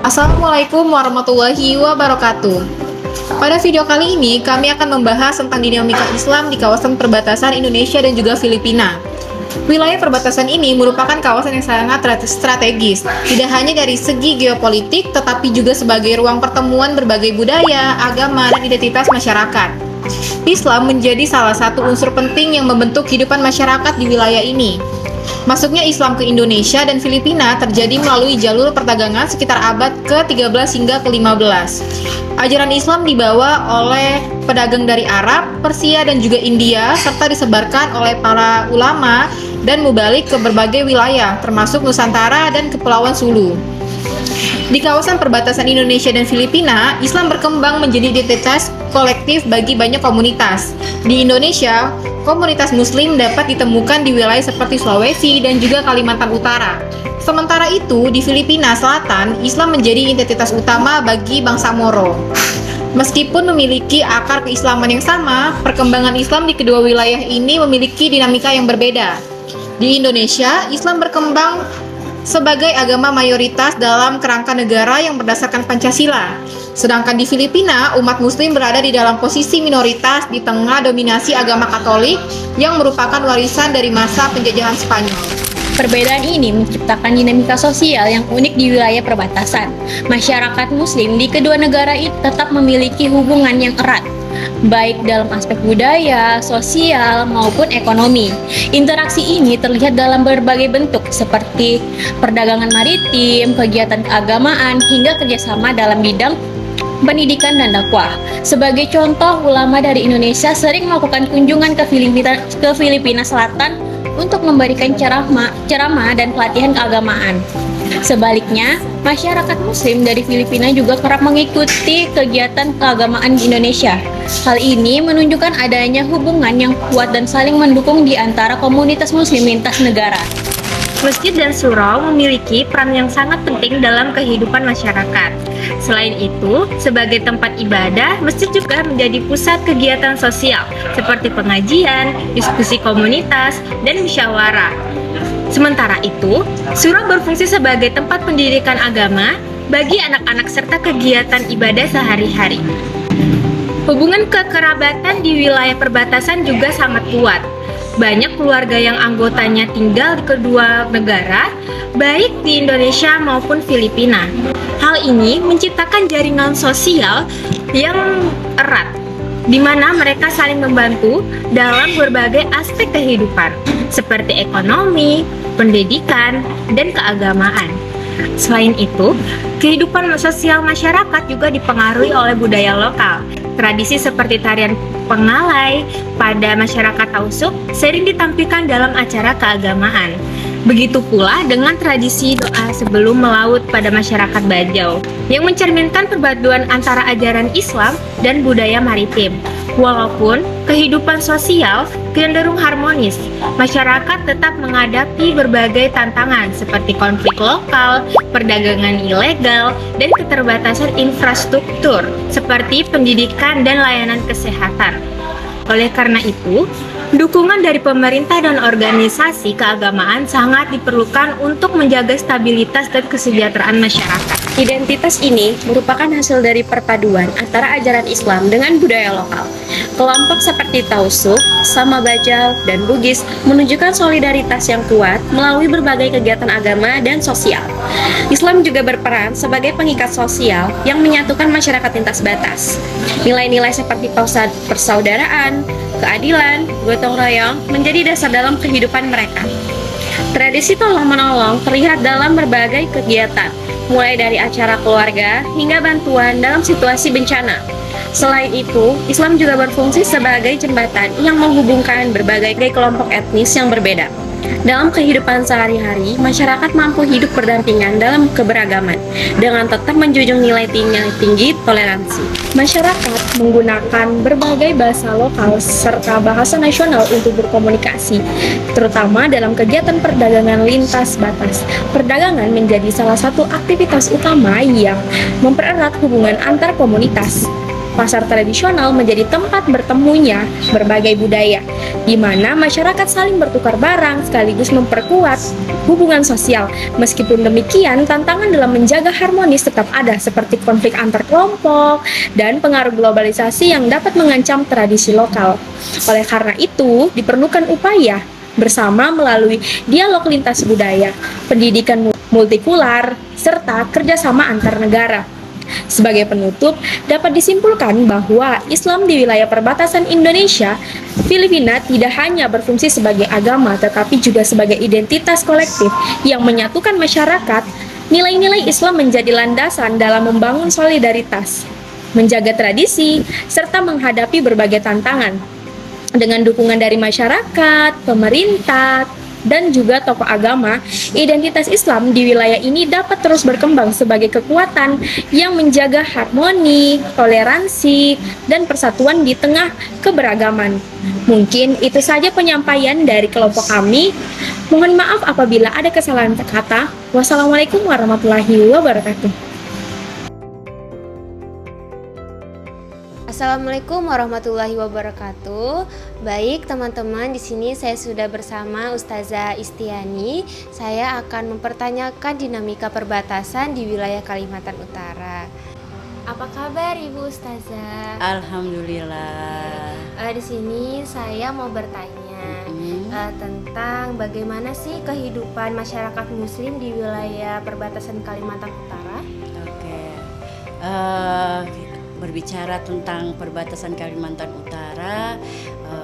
Assalamualaikum warahmatullahi wabarakatuh. Pada video kali ini, kami akan membahas tentang dinamika Islam di kawasan perbatasan Indonesia dan juga Filipina. Wilayah perbatasan ini merupakan kawasan yang sangat strategis, tidak hanya dari segi geopolitik, tetapi juga sebagai ruang pertemuan berbagai budaya, agama, dan identitas masyarakat. Islam menjadi salah satu unsur penting yang membentuk kehidupan masyarakat di wilayah ini. Masuknya Islam ke Indonesia dan Filipina terjadi melalui jalur perdagangan sekitar abad ke-13 hingga ke-15. Ajaran Islam dibawa oleh pedagang dari Arab, Persia, dan juga India, serta disebarkan oleh para ulama dan mubalik ke berbagai wilayah, termasuk Nusantara dan Kepulauan Sulu. Di kawasan perbatasan Indonesia dan Filipina, Islam berkembang menjadi identitas kolektif bagi banyak komunitas. Di Indonesia, komunitas Muslim dapat ditemukan di wilayah seperti Sulawesi dan juga Kalimantan Utara. Sementara itu, di Filipina Selatan, Islam menjadi identitas utama bagi bangsa Moro. Meskipun memiliki akar keislaman yang sama, perkembangan Islam di kedua wilayah ini memiliki dinamika yang berbeda. Di Indonesia, Islam berkembang sebagai agama mayoritas dalam kerangka negara yang berdasarkan Pancasila. Sedangkan di Filipina, umat muslim berada di dalam posisi minoritas di tengah dominasi agama Katolik yang merupakan warisan dari masa penjajahan Spanyol. Perbedaan ini menciptakan dinamika sosial yang unik di wilayah perbatasan. Masyarakat muslim di kedua negara itu tetap memiliki hubungan yang erat, baik dalam aspek budaya, sosial, maupun ekonomi. Interaksi ini terlihat dalam berbagai bentuk seperti perdagangan maritim, kegiatan keagamaan, hingga kerjasama dalam bidang pendidikan dan dakwah. Sebagai contoh, ulama dari Indonesia sering melakukan kunjungan ke Filipina Selatan untuk memberikan ceramah dan pelatihan keagamaan. Sebaliknya, masyarakat muslim dari Filipina juga kerap mengikuti kegiatan keagamaan di Indonesia. Hal ini menunjukkan adanya hubungan yang kuat dan saling mendukung di antara komunitas muslim lintas negara. Masjid dan surau memiliki peran yang sangat penting dalam kehidupan masyarakat. Selain itu, sebagai tempat ibadah, masjid juga menjadi pusat kegiatan sosial seperti pengajian, diskusi komunitas, dan musyawarah. Sementara itu, surau berfungsi sebagai tempat pendidikan agama bagi anak-anak serta kegiatan ibadah sehari-hari. Hubungan kekerabatan di wilayah perbatasan juga sangat kuat. Banyak keluarga yang anggotanya tinggal di kedua negara, baik di Indonesia maupun Filipina. Hal ini menciptakan jaringan sosial yang erat, di mana mereka saling membantu dalam berbagai aspek kehidupan, seperti ekonomi, pendidikan, dan keagamaan. Selain itu, kehidupan sosial masyarakat juga dipengaruhi oleh budaya lokal. Tradisi seperti tarian pengalai pada masyarakat Tausug sering ditampilkan dalam acara keagamaan. Begitu pula dengan tradisi doa sebelum melaut pada masyarakat Bajau, yang mencerminkan perpaduan antara ajaran Islam dan budaya maritim. Walaupun kehidupan sosial cenderung harmonis, masyarakat tetap menghadapi berbagai tantangan seperti konflik lokal, perdagangan ilegal, dan keterbatasan infrastruktur seperti pendidikan dan layanan kesehatan. Oleh karena itu, dukungan dari pemerintah dan organisasi keagamaan sangat diperlukan untuk menjaga stabilitas dan kesejahteraan masyarakat. Identitas ini merupakan hasil dari perpaduan antara ajaran Islam dengan budaya lokal. Kelompok seperti Tausug, Sama Bajau, dan Bugis menunjukkan solidaritas yang kuat melalui berbagai kegiatan agama dan sosial. Islam juga berperan sebagai pengikat sosial yang menyatukan masyarakat lintas batas. Nilai-nilai seperti persaudaraan, keadilan, gotong royong menjadi dasar dalam kehidupan mereka. Tradisi tolong-menolong terlihat dalam berbagai kegiatan, mulai dari acara keluarga hingga bantuan dalam situasi bencana. Selain itu, Islam juga berfungsi sebagai jembatan yang menghubungkan berbagai kelompok etnis yang berbeda. Dalam kehidupan sehari-hari, masyarakat mampu hidup berdampingan dalam keberagaman dengan tetap menjunjung nilai tinggi toleransi. Masyarakat menggunakan berbagai bahasa lokal serta bahasa nasional untuk berkomunikasi, terutama dalam kegiatan perdagangan lintas batas. Perdagangan menjadi salah satu aktivitas utama yang mempererat hubungan antar komunitas. Pasar tradisional menjadi tempat bertemunya berbagai budaya, di mana masyarakat saling bertukar barang sekaligus memperkuat hubungan sosial. Meskipun demikian, tantangan dalam menjaga harmonis tetap ada, seperti konflik antar kelompok dan pengaruh globalisasi yang dapat mengancam tradisi lokal. Oleh karena itu, diperlukan upaya bersama melalui dialog lintas budaya, pendidikan multikular, serta kerjasama antar negara. Sebagai penutup, dapat disimpulkan bahwa Islam di wilayah perbatasan Indonesia, Filipina tidak hanya berfungsi sebagai agama, tetapi juga sebagai identitas kolektif yang menyatukan masyarakat. Nilai-nilai Islam menjadi landasan dalam membangun solidaritas, menjaga tradisi, serta menghadapi berbagai tantangan. Dengan dukungan dari masyarakat, pemerintah, dan juga tokoh agama, identitas Islam di wilayah ini dapat terus berkembang sebagai kekuatan yang menjaga harmoni, toleransi, dan persatuan di tengah keberagaman. Mungkin itu saja penyampaian dari kelompok kami. Mohon maaf apabila ada kesalahan kata. Wassalamualaikum warahmatullahi wabarakatuh. Assalamualaikum warahmatullahi wabarakatuh. Baik teman-teman, di sini saya sudah bersama Ustazah Istiani. Saya akan mempertanyakan dinamika perbatasan di wilayah Kalimantan Utara. Apa kabar Ibu Ustazah? Alhamdulillah. Di sini saya mau bertanya tentang bagaimana sih kehidupan masyarakat Muslim di wilayah perbatasan Kalimantan Utara? Oke. Berbicara tentang perbatasan Kalimantan Utara,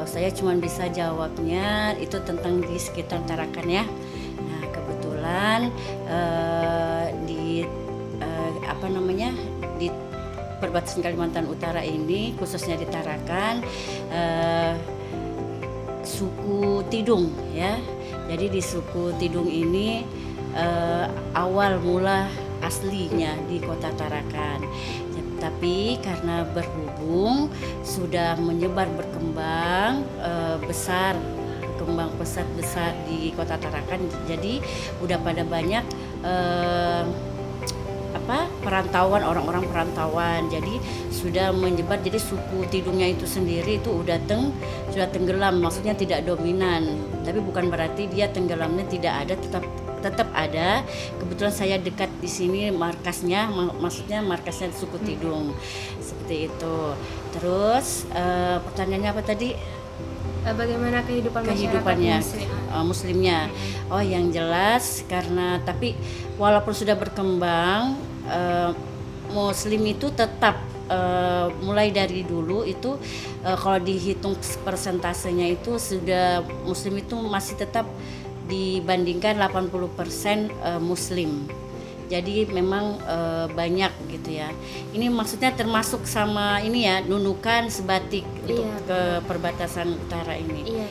saya cuma bisa jawabnya itu tentang di sekitar Tarakan ya. Nah kebetulan di di perbatasan Kalimantan Utara ini, khususnya di Tarakan, suku Tidung ya. Jadi di suku Tidung ini awal mula aslinya di kota Tarakan. Tapi karena berhubung sudah menyebar berkembang besar di kota Tarakan, jadi udah pada banyak perantauan, orang-orang perantauan, jadi sudah menyebar. Jadi suku Tidungnya itu sendiri itu sudah tenggelam, maksudnya tidak dominan, tapi bukan berarti dia tenggelamnya tidak ada, tetap ada. Kebetulan saya dekat di sini markasnya, maksudnya markasnya suku Tidung, seperti itu. Terus pertanyaannya apa tadi? Bagaimana Kehidupannya Muslimnya? Oh, yang jelas tapi walaupun sudah berkembang, Muslim itu tetap mulai dari dulu itu kalau dihitung persentasenya itu sudah Muslim itu masih tetap dibandingkan 80% Muslim. Jadi memang banyak gitu ya. Ini maksudnya termasuk sama ini ya, Nunukan, Sebatik untuk ke perbatasan utara ini. Iya.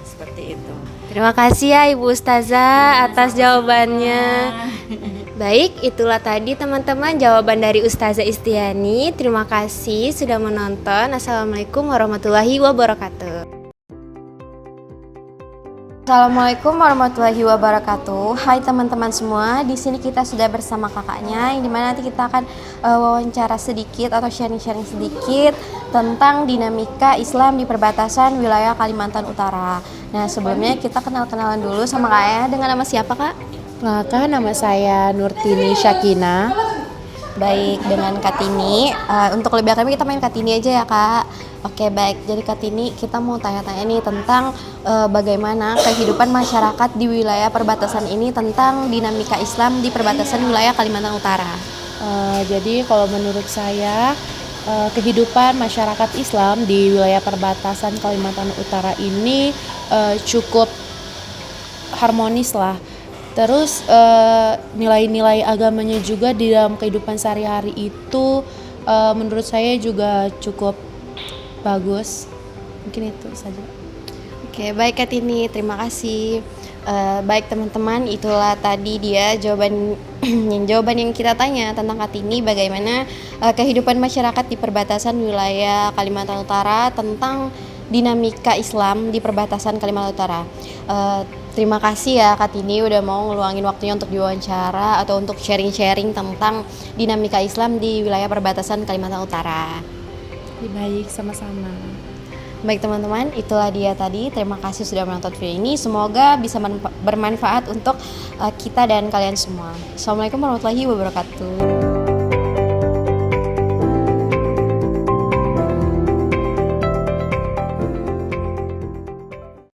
Seperti itu. Terima kasih ya Ibu Ustazah atas jawabannya. Baik, itulah tadi teman-teman jawaban dari Ustazah Istiani. Terima kasih sudah menonton. Assalamualaikum warahmatullahi wabarakatuh. Assalamualaikum warahmatullahi wabarakatuh. Hai teman-teman semua, di sini kita sudah bersama kakaknya, yang dimana nanti kita akan wawancara sedikit atau sharing-sharing sedikit tentang dinamika Islam di perbatasan wilayah Kalimantan Utara. Nah sebelumnya kita kenal-kenalan dulu sama kakaknya. Dengan nama siapa kak? Perkenalkan, nama saya Nurtini Syakina. Baik, dengan Kartini. Untuk lebih akademik kita main Kartini aja ya kak. Oke baik, jadi Kartini kita mau tanya-tanya nih tentang bagaimana kehidupan masyarakat di wilayah perbatasan ini, tentang dinamika Islam di perbatasan wilayah Kalimantan Utara. Jadi kalau menurut saya kehidupan masyarakat Islam di wilayah perbatasan Kalimantan Utara ini cukup harmonis lah. Terus nilai-nilai agamanya juga di dalam kehidupan sehari-hari itu menurut saya juga cukup bagus. Mungkin itu saja. Oke, baik Kartini, terima kasih. Baik teman-teman, itulah tadi dia jawaban yang kita tanya tentang Kartini, bagaimana kehidupan masyarakat di perbatasan wilayah Kalimantan Utara, tentang dinamika Islam di perbatasan Kalimantan Utara. Terima kasih ya Kartini udah mau ngeluangin waktunya untuk diwawancara atau untuk sharing-sharing tentang dinamika Islam di wilayah perbatasan Kalimantan Utara. Baik, sama-sama. Baik teman-teman, itulah dia tadi. Terima kasih sudah menonton video ini. Semoga bisa bermanfaat untuk kita dan kalian semua. Assalamualaikum warahmatullahi wabarakatuh.